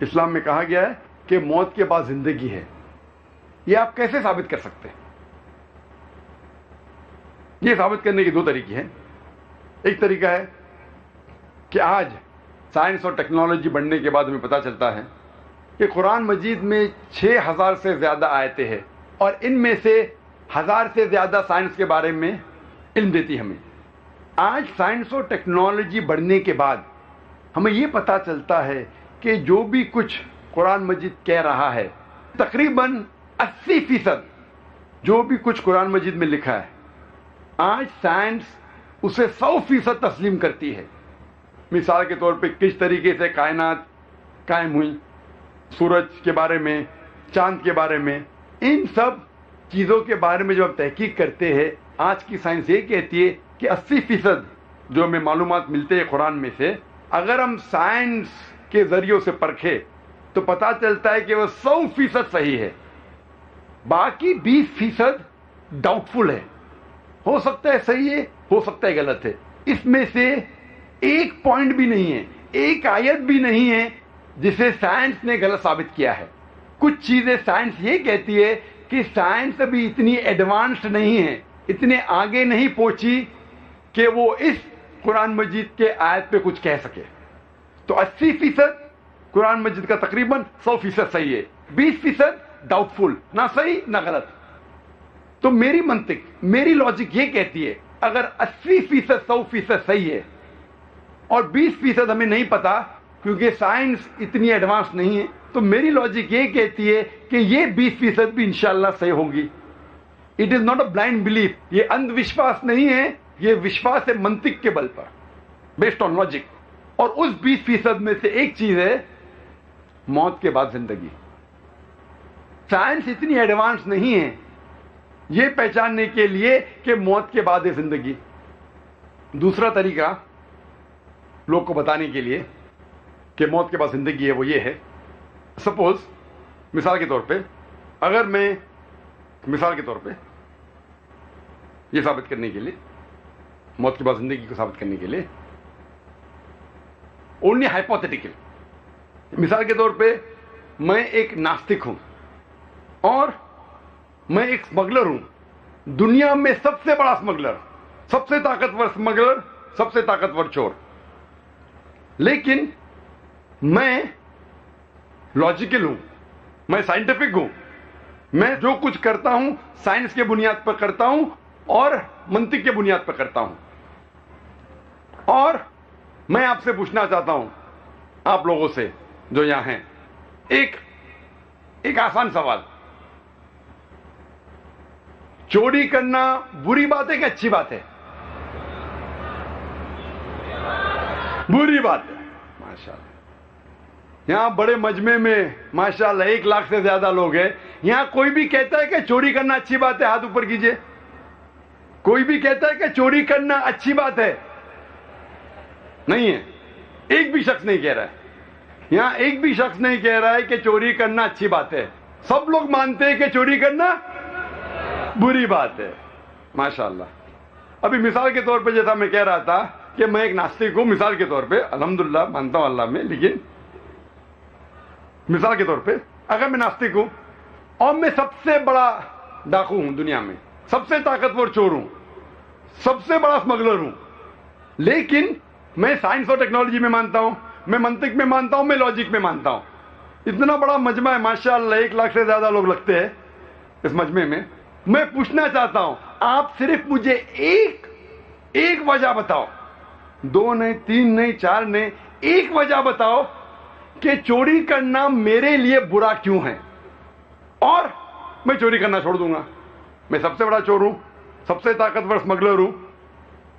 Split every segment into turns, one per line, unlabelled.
اسلام میں کہا گیا ہے کہ موت کے بعد زندگی ہے. یہ آپ کیسے ثابت کر سکتے ہیں؟ یہ ثابت کرنے کے دو طریقے ہیں. ایک طریقہ ہے کہ آج سائنس اور ٹیکنالوجی بڑھنے کے بعد ہمیں پتہ چلتا ہے کہ قرآن مجید میں 6000 سے زیادہ آیتیں ہیں اور ان میں سے 1000 سے زیادہ سائنس کے بارے میں علم دیتی ہمیں. آج سائنس اور ٹیکنالوجی بڑھنے کے بعد ہمیں یہ پتہ چلتا ہے کہ جو بھی کچھ قرآن مجید کہہ رہا ہے تقریباً 80% جو بھی کچھ قرآن مجید میں لکھا ہے آج سائنس اسے 100% تسلیم کرتی ہے. مثال کے طور پہ کس طریقے سے کائنات قائم ہوئی، سورج کے بارے میں، چاند کے بارے میں، ان سب چیزوں کے بارے میں جب ہم تحقیق کرتے ہیں آج کی سائنس یہ کہتی ہے کہ 80% جو ہمیں معلومات ملتے ہیں قرآن میں سے اگر ہم سائنس کے ذریعوں سے پرکھیں تو پتہ چلتا ہے کہ وہ 100% صحیح ہے. باقی 20% ڈاؤٹ فل ہے، ہو سکتا ہے صحیح ہے، ہو سکتا ہے غلط ہے. اس میں سے ایک پوائنٹ بھی نہیں ہے، ایک آیت بھی نہیں ہے جسے سائنس نے غلط ثابت کیا ہے. کچھ چیزیں سائنس یہ کہتی ہے کہ سائنس ابھی اتنی ایڈوانسڈ نہیں ہے، اتنے آگے نہیں پہنچی کہ وہ اس قرآن مجید کے آیت پہ کچھ کہہ سکے. تو 80% قرآن مجید کا تقریباً 100% صحیح ہے، 20% ڈاؤٹ فل، نہ صحیح نہ غلط. تو میری منطق، میری لاجک یہ کہتی ہے اگر 80% 100% صحیح ہے اور 20% ہمیں نہیں پتا کیونکہ سائنس اتنی ایڈوانس نہیں ہے، تو میری لاجک یہ کہتی ہے کہ یہ 20% بھی انشاءاللہ صحیح ہوگی. It is not a blind belief, یہ اندھ وشواس نہیں ہے، یہ وشواس ہے منطق کے بل پر، بیسڈ آن لاجک. اور اس 20% میں سے ایک چیز ہے موت کے بعد زندگی. سائنس اتنی ایڈوانس نہیں ہے یہ پہچاننے کے لیے کہ موت کے بعد ہے زندگی. دوسرا طریقہ لوگ کو بتانے کے لیے کہ موت کے بعد زندگی ہے وہ یہ ہے، سپوز مثال کے طور پہ اگر میں مثال کے طور پہ یہ ثابت کرنے کے لیے موت کے بعد زندگی کو ثابت کرنے کے لیے اونلی ہائپوتھیٹیکل، مثال کے طور پہ میں ایک ناستک ہوں اور میں ایک اسمگلر ہوں، دنیا میں سب سے بڑا اسمگلر، سب سے طاقتور اسمگلر، سب سے طاقتور چور. لیکن میں لاجیکل ہوں، میں سائنٹیفک ہوں، میں جو کچھ کرتا ہوں سائنس کے بنیاد پر کرتا ہوں اور منطق کے بنیاد پر کرتا ہوں. اور میں آپ سے پوچھنا چاہتا ہوں، آپ لوگوں سے جو یہاں ہیں، ایک آسان سوال، چوری کرنا بری بات ہے کہ اچھی بات ہے؟ بری بات ہے. ماشاءاللہ یہاں بڑے مجمع میں ماشاءاللہ 1 لاکھ سے زیادہ لوگ ہیں. یہاں کوئی بھی کہتا ہے کہ چوری کرنا اچھی بات ہے؟ ہاتھ اوپر کیجئے. کوئی بھی کہتا ہے کہ چوری کرنا اچھی بات ہے؟ نہیں ہے، ایک بھی شخص نہیں کہہ رہا ہے. یہاں ایک بھی شخص نہیں کہہ رہا ہے کہ چوری کرنا اچھی بات ہے. سب لوگ مانتے ہیں کہ چوری کرنا بری بات ہے. ماشاءاللہ. ابھی مثال کے طور پہ جیسا میں کہہ رہا تھا کہ میں ایک ناستک ہوں، مثال کے طور پہ، الحمدللہ مانتا ہوں اللہ میں، لیکن مثال کے طور پہ اگر میں ناستک ہوں اور میں سب سے بڑا ڈاکو ہوں دنیا میں، سب سے طاقتور چور ہوں، سب سے بڑا اسمگلر ہوں، لیکن میں سائنس اور ٹیکنالوجی میں مانتا ہوں، میں منطق میں مانتا ہوں، میں لاجک میں مانتا ہوں. اتنا بڑا مجمع ہے ماشاءاللہ، 1 لاکھ سے زیادہ لوگ لگتے ہیں اس مجمع میں. میں پوچھنا چاہتا ہوں آپ صرف مجھے ایک وجہ بتاؤ، 2 نہیں، 3 نہیں، 4 نہیں، ایک وجہ بتاؤ کہ چوری کرنا میرے لیے برا کیوں ہے، اور میں چوری کرنا چھوڑ دوں گا. میں سب سے بڑا چور ہوں، سب سے طاقتور اسمگلر ہوں،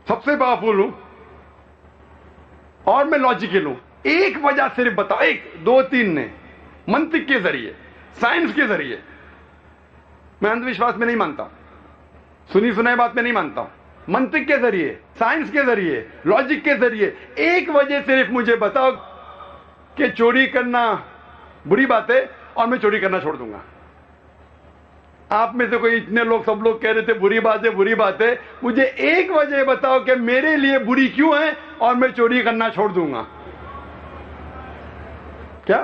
سب سے پاورفل ہوں اور میں لاجیکل ہوں. ایک وجہ صرف بتاؤ، 1 2 3 نے، منطق کے ذریعے، سائنس کے ذریعے. میں اندھ وشواس میں نہیں مانتا، سنی سنائی بات میں نہیں مانتا ہوں. منطق کے ذریعے، سائنس کے ذریعے، لاجک کے ذریعے ایک وجہ صرف مجھے بتاؤ کہ چوری کرنا بری بات ہے اور میں چوری کرنا چھوڑ دوں گا. آپ میں سے کوئی اتنے لوگ، سب لوگ کہہ رہے تھے بری بات ہے بری بات ہے. مجھے ایک وجہ بتاؤ کہ میرے لیے بری کیوں ہے اور میں چوری کرنا چھوڑ دوں گا. کیا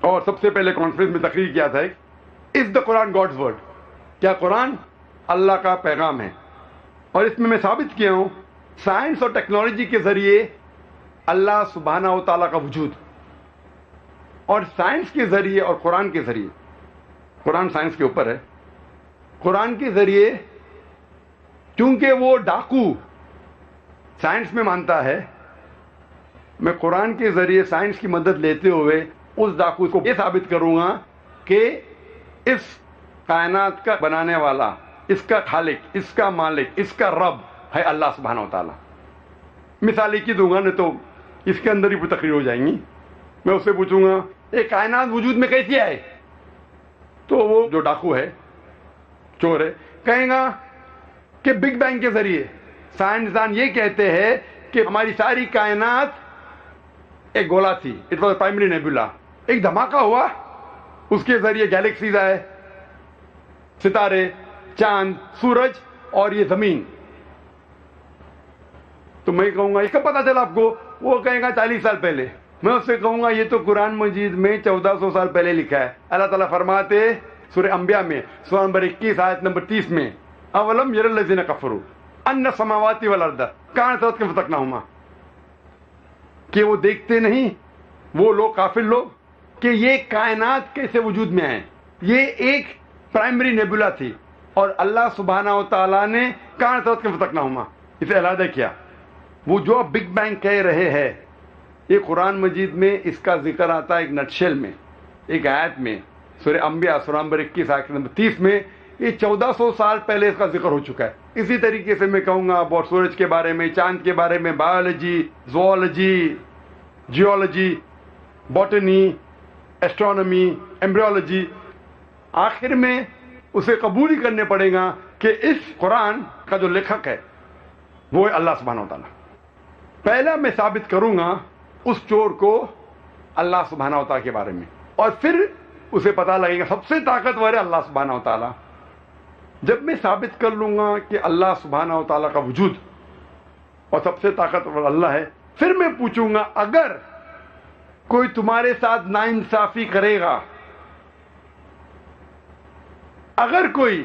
اور سب سے پہلے کانفرنس میں تقریر کیا تھا از دا قرآن گاڈز ورڈ، کیا قرآن اللہ کا پیغام ہے؟ اور اس میں ثابت کیا ہوں سائنس اور ٹیکنالوجی کے ذریعے اللہ سبحانہ و تعالیٰ کا وجود، اور سائنس کے ذریعے اور قرآن کے ذریعے، قرآن سائنس کے اوپر ہے، قرآن کے ذریعے کیونکہ وہ ڈاکو سائنس میں مانتا ہے، میں قرآن کے ذریعے سائنس کی مدد لیتے ہوئے اس ڈاکو کو یہ ثابت کروں گا کہ اس کائنات کا بنانے والا، اس کا خالق، اس کا مالک، اس کا رب ہے اللہ سبحانہ و تعالیٰ۔ مثال کی دوں گا، نہیں تو اس کے اندر ہی پوری تقریر ہو جائیں گی۔ میں اس سے پوچھوں گا یہ کائنات وجود میں کیسی آئے، تو وہ جو ڈاکو ہے، چور ہے، کہیں گا کہ بگ بینگ کے ذریعے۔ سائنسدان یہ کہتے ہیں کہ ہماری ساری کائنات ایک گولا تھی، اٹ واز پرائمری نیبولا، ایک دھماکہ ہوا، اس کے ذریعے گیلیکسیز آئے، ستارے، چاند، سورج اور یہ زمین۔ تو میں کہوں گا اس کا پتہ چلا آپ کو؟ وہ کہے گا 40 سال پہلے۔ میں اس سے کہوں گا یہ تو قرآن مجید میں 1400 سال پہلے لکھا ہے۔ اللہ تعالیٰ فرماتے سورہ انبیاء میں سورہ نمبر 21 آیت نمبر 30 میں اولم یر الذین کفروا ان السماوات والارض کانتا رتقا ففتقناہما، کہ وہ دیکھتے نہیں وہ لوگ، کافر لوگ، کہ یہ کائنات کیسے وجود میں آئے۔ یہ ایک پرائمری نیبولا تھی اور اللہ سبحانہ و تعالیٰ نے کانتا رتقا ففتقناہما اسے علیحدہ کیا۔ وہ جو اب بگ بینگ کہہ رہے ہیں، یہ قرآن مجید میں اس کا ذکر آتا ہے ایک نٹشل میں، ایک آیت میں، سورہ انبیاء سورہ نمبر 21 آیت نمبر 30 میں۔ یہ 1400 سال پہلے اس کا ذکر ہو چکا ہے۔ اسی طریقے سے میں کہوں گا اور سورج کے بارے میں، چاند کے بارے میں، biology, zoology, geology, botany, astronomy, embryology, آخر میں اسے قبول ہی کرنے پڑے گا کہ اس قرآن کا جو لکھک ہے وہ ہے اللہ سبحانہ و تعالیٰ۔ پہلا میں ثابت کروں گا اس چور کو اللہ سبحانہ و تعالیٰ کے بارے میں، اور پھر اسے پتہ لگے گا سب سے طاقتور ہے اللہ سبحانہ و تعالیٰ۔ جب میں ثابت کر لوں گا کہ اللہ سبحانہ و تعالیٰ کا وجود اور سب سے طاقتور اللہ ہے، پھر میں پوچھوں گا اگر کوئی تمہارے ساتھ ناانصافی کرے گا، اگر کوئی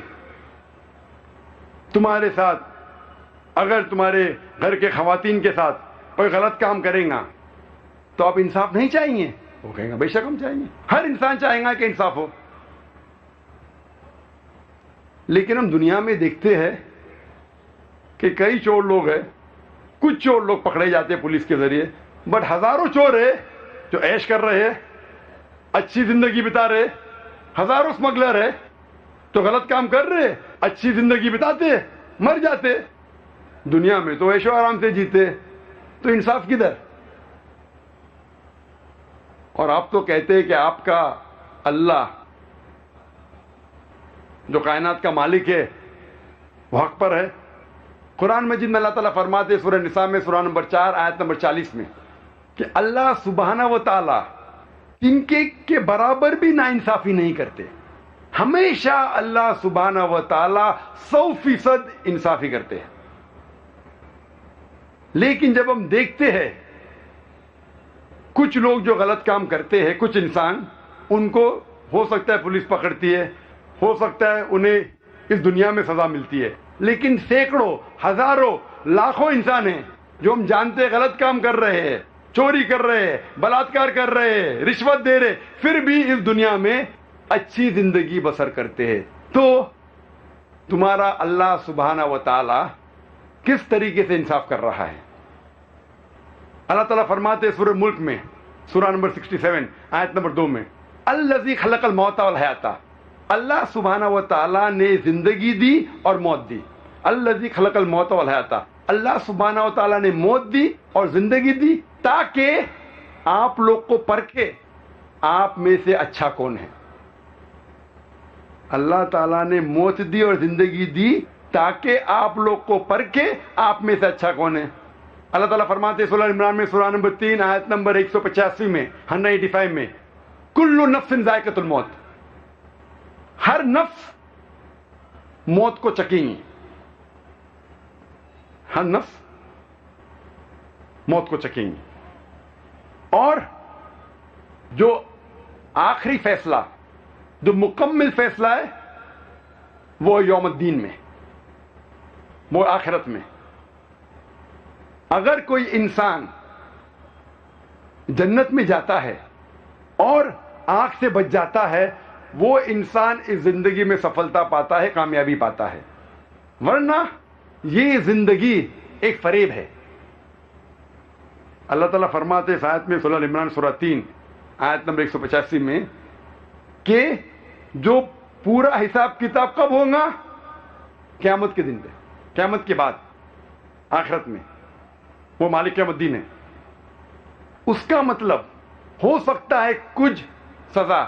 تمہارے ساتھ، اگر تمہارے گھر کے خواتین کے ساتھ کوئی غلط کام کرے گا تو آپ انصاف نہیں چاہیں گے؟ وہ کہیں گا بے شک ہم چاہیں گے، ہر انسان چاہیں گا کہ انصاف ہو۔ لیکن ہم دنیا میں دیکھتے ہیں کہ کئی چور لوگ ہیں، کچھ چور لوگ پکڑے جاتے ہیں پولیس کے ذریعے، بٹ ہزاروں چور ہیں جو عیش کر رہے ہیں، اچھی زندگی بتا رہے، ہزاروں اسمگلر ہے تو غلط کام کر رہے، اچھی زندگی بتاتے، مر جاتے، دنیا میں تو عیش و آرام سے جیتے، تو انصاف کدھر؟ اور آپ تو کہتے ہیں کہ آپ کا اللہ جو کائنات کا مالک ہے وہ حق پر ہے۔ قرآن مجید میں اللہ تعالیٰ فرماتے سورہ نساء میں سورہ نمبر 4 آیت نمبر 40 میں کہ اللہ سبحانہ و تعالیٰ ان کے برابر بھی ناانصافی نہیں کرتے، ہمیشہ اللہ سبحانہ و تعالیٰ 100% انصافی کرتے ہیں۔ لیکن جب ہم دیکھتے ہیں کچھ لوگ جو غلط کام کرتے ہیں، کچھ انسان، ان کو ہو سکتا ہے پولیس پکڑتی ہے، ہو سکتا ہے انہیں اس دنیا میں سزا ملتی ہے، لیکن سینکڑوں، ہزاروں، لاکھوں انسان ہیں جو ہم جانتے ہیں غلط کام کر رہے ہیں، چوری کر رہے ہیں، بلاತ್ಕಾರ کر رہے ہیں، رشوت دے رہے، پھر بھی اس دنیا میں اچھی زندگی بسر کرتے ہیں۔ تو تمہارا اللہ سبحانہ و تعالی کس طریقے سے انصاف کر رہا ہے؟ اللہ تعالیٰ فرماتے سورہ ملک میں سورہ نمبر 67 آیت نمبر 2 میں الذی خلق الموت والحیات، اللہ سبحانہ و تعالیٰ نے زندگی دی اور موت دی۔ الذی خلق الموت والحیات، اللہ سبحانہ و تعالیٰ نے موت دی اور زندگی دی تاکہ آپ لوگ کو پرکھے آپ میں سے اچھا کون ہے۔ اللہ تعالیٰ نے موت دی اور زندگی دی تاکہ آپ لوگ کو پرکھے آپ میں سے اچھا کون ہے۔ اللہ تعالیٰ فرماتے سورہ عمران میں سورہ نمبر 3 آیت نمبر 185 میں 185 میں کل نفس ذائقۃ الموت، ہر نفس موت کو چکیں گی، ہر نفس موت کو چکیں گی، اور جو آخری فیصلہ جو مکمل فیصلہ ہے وہ یوم الدین میں، وہ آخرت میں. اگر کوئی انسان جنت میں جاتا ہے اور آنکھ سے بچ جاتا ہے، وہ انسان اس زندگی میں سفلتا پاتا ہے، کامیابی پاتا ہے. ورنہ یہ زندگی ایک فریب ہے. اللہ تعالیٰ فرماتے ہیں اس آیت میں، سورہ عمران سورہ 3 آیت نمبر 185 میں، کہ جو پورا حساب کتاب کب ہوگا؟ قیامت کے دن پہ، قیامت کے بعد، آخرت میں. وہ مالک یوم الدین ہے. اس کا مطلب ہو سکتا ہے کچھ سزا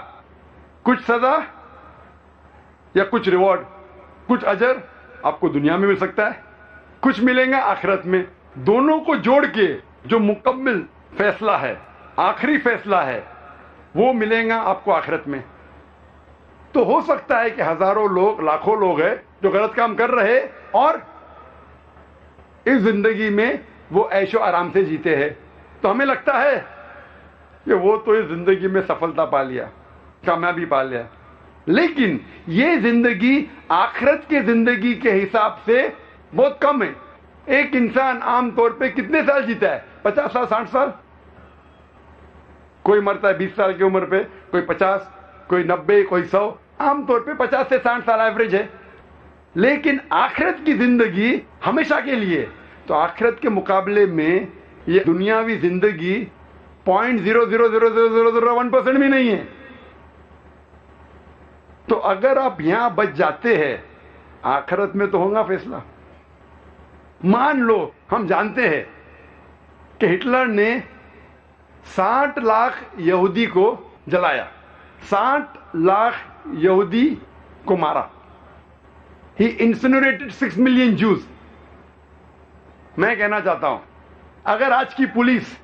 یا کچھ ریوارڈ، کچھ اجر آپ کو دنیا میں مل سکتا ہے، کچھ ملیں گا آخرت میں. دونوں کو جوڑ کے جو مکمل فیصلہ ہے، آخری فیصلہ ہے، وہ ملیں گا آپ کو آخرت میں. تو ہو سکتا ہے کہ ہزاروں لوگ، لاکھوں لوگ ہیں جو غلط کام کر رہے اور اس زندگی میں وہ عیش و آرام سے جیتے ہیں. تو ہمیں لگتا ہے کہ وہ تو اس زندگی میں سفلتا پا لیا، کامیابی پا لیا. لیکن یہ زندگی آخرت کے زندگی کے حساب سے بہت کم ہے. ایک انسان عام طور پہ کتنے سال جیتا ہے؟ 50 سال، 60 سال. کوئی مرتا ہے 20 سال کی عمر پہ، کوئی 50، کوئی 90، کوئی 100. عام طور پہ 50 سے 60 سال ایوریج ہے. لیکن آخرت کی زندگی ہمیشہ کے لیے. تو آخرت کے مقابلے میں یہ دنیاوی زندگی 0.00001% بھی نہیں ہے. تو اگر آپ یہاں بچ جاتے ہیں، آخرت میں تو ہوگا فیصلہ. مان لو ہم جانتے ہیں کہ ہٹلر نے 60 لاکھ یہودی کو جلایا، 60 لاکھ یہودی کو مارا. He incinerated 6 million Jews. میں کہنا چاہتا ہوں، اگر آج کی پولیس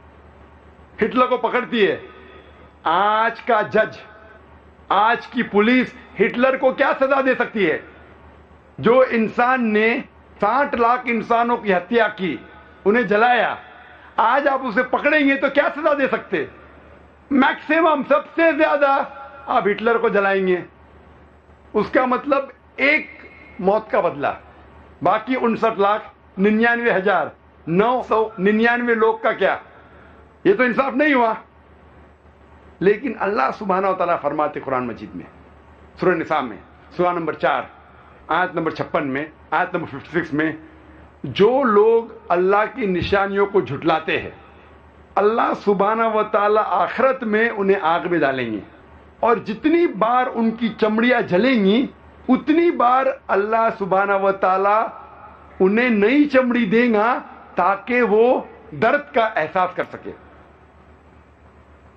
ہٹلر کو پکڑتی ہے، آج کا جج، آج کی پولیس ہٹلر کو کیا سزا دے سکتی ہے؟ جو انسان نے 60 لاکھ انسانوں کی ہتیا کی، انہیں جلایا، آج آپ اسے پکڑیں گے تو کیا سزا دے سکتے؟ میکسیمم، سب سے زیادہ آپ ہٹلر کو جلائیں گے. اس کا مطلب ایک موت کا بدلہ، باقی 59,99,999 لوگ کا کیا؟ یہ تو انصاف نہیں ہوا. لیکن اللہ سبحانہ و تعالیٰ فرماتے قرآن مجید میں، سورہ نساء میں، سورہ نمبر 4 آیت نمبر 56 میں، آیت نمبر 56 میں، جو لوگ اللہ کی نشانیوں کو جھٹلاتے ہیں، اللہ سبحانہ و تعالیٰ آخرت میں انہیں آگ میں ڈالیں گے، اور جتنی بار ان کی چمڑیاں جلیں گی اتنی بار اللہ سبحانہ و تعالیٰ انہیں نئی چمڑی دے گا تاکہ وہ درد کا احساس کر سکے.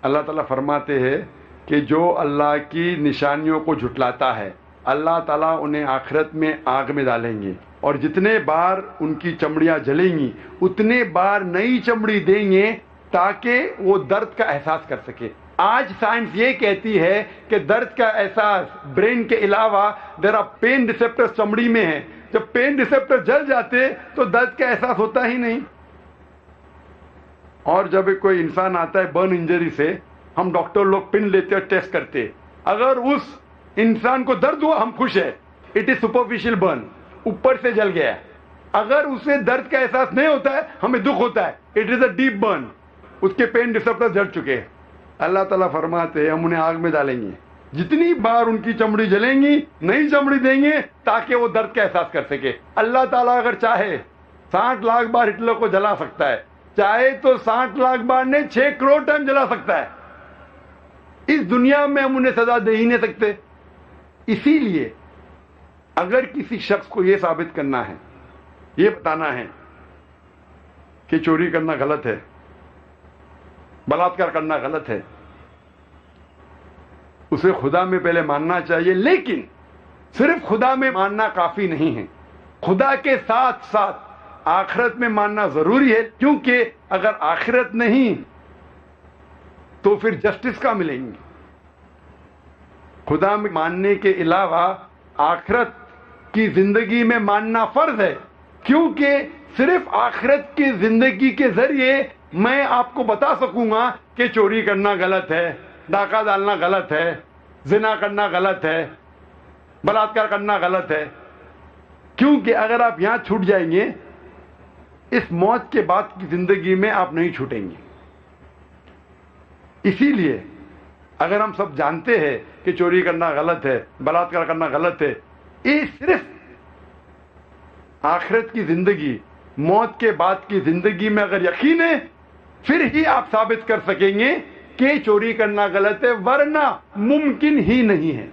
اللہ تعالیٰ فرماتے ہیں کہ جو اللہ کی نشانیوں کو جھٹلاتا ہے، اللہ تعالیٰ انہیں آخرت میں آگ میں ڈالیں گے، اور جتنے بار ان کی چمڑیاں جلیں گی اتنے بار نئی چمڑی دیں گے تاکہ وہ درد کا احساس کر سکے. آج سائنس یہ کہتی ہے کہ درد کا احساس برین کے علاوہ دیر آر پین ریسپٹر چمڑی میں ہے. جب پین ریسپٹر جل جاتے تو درد کا احساس ہوتا ہی نہیں. اور جب کوئی انسان آتا ہے برن انجری سے، ہم ڈاکٹر لوگ پن لیتے اور ٹیسٹ کرتے، اگر اس انسان کو درد ہوا ہم خوش ہے، اٹ از سپرفیشل برن، اوپر سے جل گیا ہے. اگر اسے درد کا احساس نہیں ہوتا ہے ہمیں دکھ ہوتا ہے، it is a deep burn, اس کے پین ریسپٹر جل چکے ہیں. اللہ تعالیٰ فرماتے ہیں ہم انہیں آگ میں ڈالیں گے، جتنی بار ان کی چمڑی جلیں گی نئی چمڑی دیں گے تاکہ وہ درد کا احساس کر سکے. اللہ تعالیٰ اگر چاہے 60 لاکھ بار ہٹلر کو جلا سکتا ہے، چاہے تو 60 لاکھ بار نے 6 کروڑ ٹائم جلا سکتا ہے. اس دنیا میں ہم انہیں سزا دے ہی نہیں سکتے. اسی لیے اگر کسی شخص کو یہ ثابت کرنا ہے، یہ بتانا ہے کہ چوری کرنا غلط ہے، بلاತ್ಕಾರ کرنا غلط ہے، اسے خدا میں پہلے ماننا چاہیے. لیکن صرف خدا میں ماننا کافی نہیں ہے، خدا کے ساتھ ساتھ آخرت میں ماننا ضروری ہے. کیونکہ اگر آخرت نہیں تو پھر جسٹس کا ملیں گی. خدا میں ماننے کے علاوہ آخرت کی زندگی میں ماننا فرض ہے، کیونکہ صرف آخرت کی زندگی کے ذریعے میں آپ کو بتا سکوں گا کہ چوری کرنا غلط ہے، ڈاکہ ڈالنا غلط ہے، زنا کرنا غلط ہے، بلاತ್ಕಾರ کرنا غلط ہے، کیونکہ اگر آپ یہاں چھوٹ جائیں گے اس موت کے بعد کی زندگی میں آپ نہیں چھوٹیں گے. اسی لیے اگر ہم سب جانتے ہیں کہ چوری کرنا غلط ہے، بلاತ್ಕಾರ کرنا غلط ہے، یہ صرف آخرت کی زندگی، موت کے بعد کی زندگی میں اگر یقین ہے پھر ہی آپ ثابت کر سکیں گے کہ چوری کرنا غلط ہے، ورنہ ممکن ہی نہیں ہے.